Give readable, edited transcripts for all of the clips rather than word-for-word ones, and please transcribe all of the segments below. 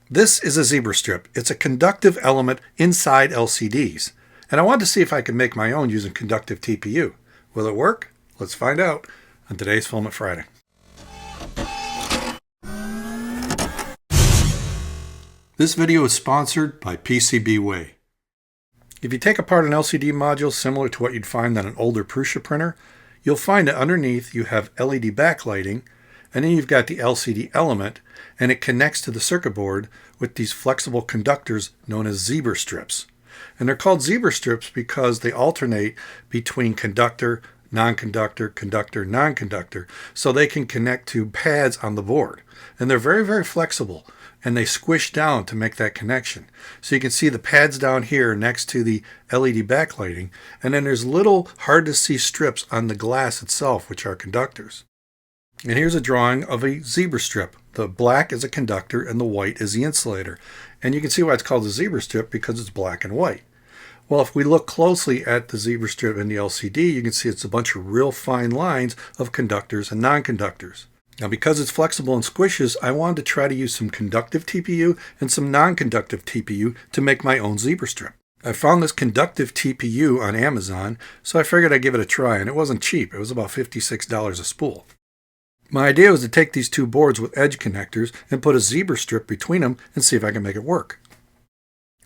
This is a zebra strip. It's a conductive element inside LCDs. And I wanted to see if I could make my own using conductive TPU. Will it work? Let's find out on today's Filament Friday. This video is sponsored by PCB Way. If you take apart an LCD module similar to what you'd find on an older Prusa printer, you'll find that underneath you have LED backlighting, and then you've got the LCD element, and it connects to the circuit board with these flexible conductors known as zebra strips. And they're called zebra strips because they alternate between conductor, non-conductor, conductor, non-conductor, so they can connect to pads on the board. And they're very, very flexible, and they squish down to make that connection. So you can see the pads down here next to the LED backlighting, and then there's little hard-to-see strips on the glass itself, which are conductors. And here's a drawing of a zebra strip. The black is a conductor and the white is the insulator. And you can see why it's called a zebra strip, because it's black and white. Well, if we look closely at the zebra strip in the LCD, you can see it's a bunch of real fine lines of conductors and non-conductors. Now, because it's flexible and squishes, I wanted to try to use some conductive TPU and some non-conductive TPU to make my own zebra strip. I found this conductive TPU on Amazon, so I figured I'd give it a try, and it wasn't cheap. It was about $56 a spool. My idea was to take these two boards with edge connectors and put a zebra strip between them and see if I can make it work.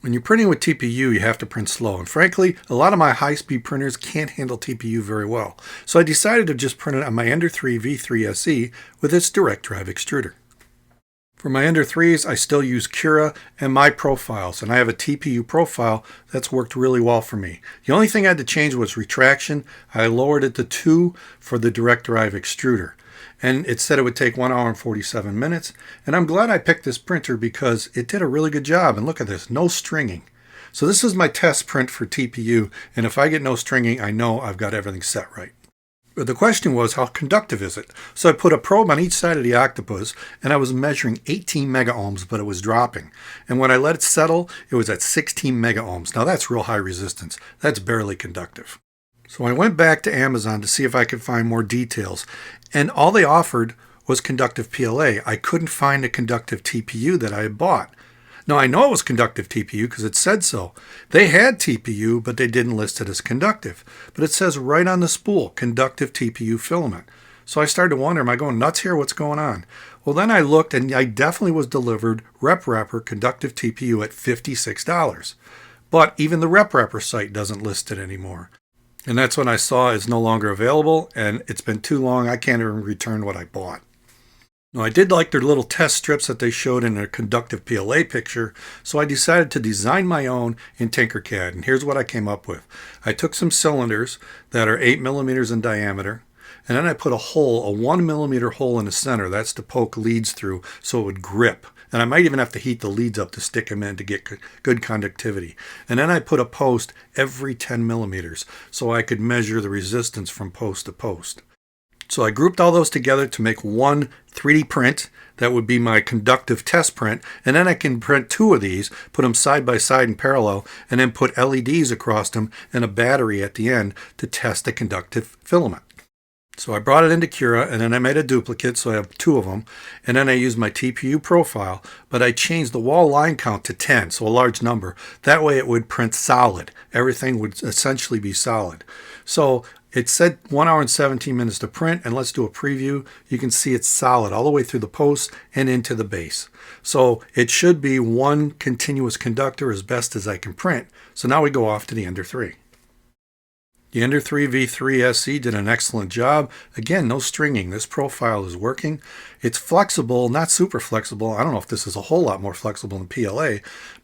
When you're printing with TPU, you have to print slow, and frankly, a lot of my high-speed printers can't handle TPU very well, so I decided to just print it on my Ender 3 V3 SE with its direct drive extruder. For my Ender 3s, I still use Cura and my profiles, and I have a TPU profile that's worked really well for me. The only thing I had to change was retraction. I lowered it to 2 for the direct drive extruder. And it said it would take 1 hour and 47 minutes. And I'm glad I picked this printer because it did a really good job. And look at this, no stringing. So this is my test print for TPU. And if I get no stringing, I know I've got everything set right. But the question was, how conductive is it? So I put a probe on each side of the octopus, and I was measuring 18 mega ohms, but it was dropping. And when I let it settle, it was at 16 mega ohms. Now that's real high resistance. That's barely conductive. So I went back to Amazon to see if I could find more details, and all they offered was conductive PLA. I couldn't find a conductive TPU that I had bought. Now I know it was conductive TPU because it said so. They had TPU, but they didn't list it as conductive. But it says right on the spool, conductive TPU filament. So I started to wonder, am I going nuts here? What's going on? Well, then I looked, and I definitely was delivered Rep Wrapper conductive TPU at $56. But even the Rep Wrapper site doesn't list it anymore. And that's when I saw it's no longer available, and it's been too long, I can't even return what I bought. Now, I did like their little test strips that they showed in their conductive PLA picture, so I decided to design my own in Tinkercad, and here's what I came up with. I took some cylinders that are 8 millimeters in diameter, and then I put a 1 millimeter hole in the center. That's to poke leads through so it would grip. And I might even have to heat the leads up to stick them in to get good conductivity. And then I put a post every 10 millimeters so I could measure the resistance from post to post. So I grouped all those together to make one 3D print. That would be my conductive test print. And then I can print 2 of these, put them side by side in parallel, and then put LEDs across them and a battery at the end to test the conductive filament. So I brought it into Cura, and then I made a duplicate, so I have 2 of them. And then I used my TPU profile, but I changed the wall line count to 10, so a large number. That way it would print solid. Everything would essentially be solid. So it said 1 hour and 17 minutes to print, and let's do a preview. You can see it's solid all the way through the post and into the base. So it should be one continuous conductor as best as I can print. So now we go off to the Ender 3. The Ender 3 V3 SE did an excellent job. Again, no stringing. This profile is working. It's flexible, not super flexible. I don't know if this is a whole lot more flexible than PLA,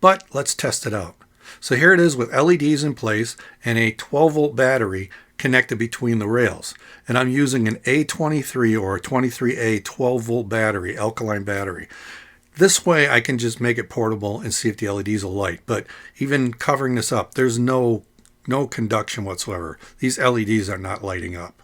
but let's test it out. So here it is with LEDs in place and a 12-volt battery connected between the rails. And I'm using an A23 or a 23A 12-volt battery, alkaline battery. This way I can just make it portable and see if the LEDs will light. But even covering this up, there's no conduction whatsoever. These LEDs are not lighting up.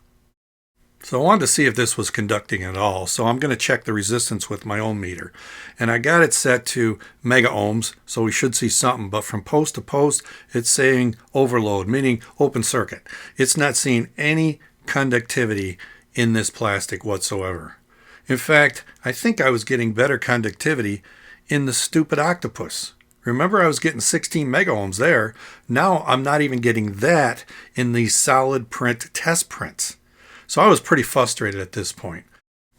So I wanted to see if this was conducting at all. So I'm going to check the resistance with my ohm meter. And I got it set to mega ohms, so we should see something. But from post to post, it's saying overload, meaning open circuit. It's not seeing any conductivity in this plastic whatsoever. In fact, I think I was getting better conductivity in the stupid octopus. Remember, I was getting 16 mega ohms there. Now I'm not even getting that in these solid print test prints. So I was pretty frustrated at this point.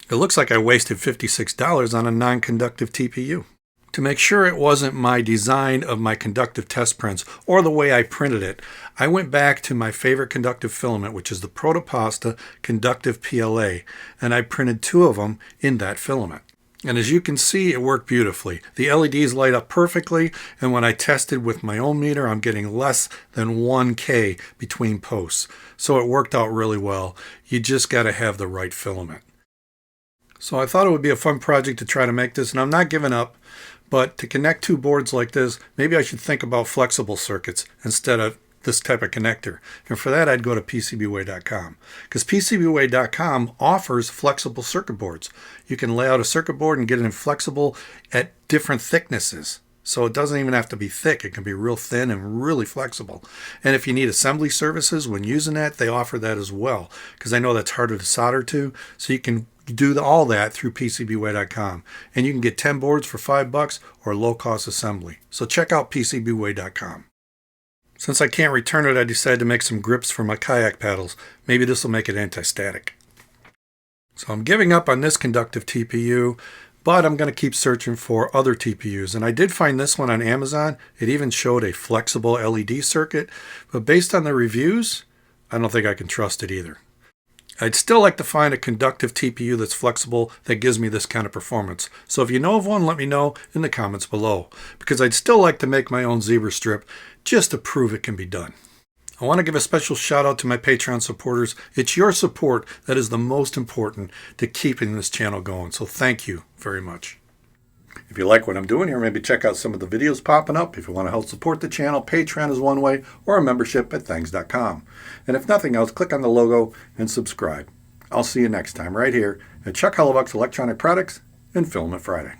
It looks like I wasted $56 on a non-conductive TPU. To make sure it wasn't my design of my conductive test prints or the way I printed it, I went back to my favorite conductive filament, which is the Protopasta Conductive PLA, and I printed 2 of them in that filament. And as you can see, it worked beautifully. The LEDs light up perfectly, and when I tested with my own meter, I'm getting less than 1K between posts. So it worked out really well. You just got to have the right filament. So I thought it would be a fun project to try to make this, and I'm not giving up. But to connect 2 boards like this, maybe I should think about flexible circuits instead of this type of connector. And for that, I'd go to PCBWay.com, because PCBWay.com offers flexible circuit boards. You can lay out a circuit board and get it in flexible at different thicknesses. So it doesn't even have to be thick. It can be real thin and really flexible. And if you need assembly services when using that, they offer that as well, because I know that's harder to solder to. So you can do all that through PCBWay.com. And you can get 10 boards for $5 or low-cost assembly. So check out PCBWay.com. Since I can't return it, I decided to make some grips for my kayak paddles. Maybe this will make it anti-static. So I'm giving up on this conductive TPU, but I'm going to keep searching for other TPUs. And I did find this one on Amazon. It even showed a flexible LED circuit, but based on the reviews, I don't think I can trust it either. I'd still like to find a conductive TPU that's flexible that gives me this kind of performance. So if you know of one, let me know in the comments below, because I'd still like to make my own zebra strip just to prove it can be done. I want to give a special shout out to my Patreon supporters. It's your support that is the most important to keeping this channel going. So thank you very much. If you like what I'm doing here, maybe check out some of the videos popping up. If you want to help support the channel, Patreon is one way, or a membership at thangs.com. And if nothing else, click on the logo and subscribe. I'll see you next time right here at Chuck Hellebuck's Electronic Products and Filament Friday.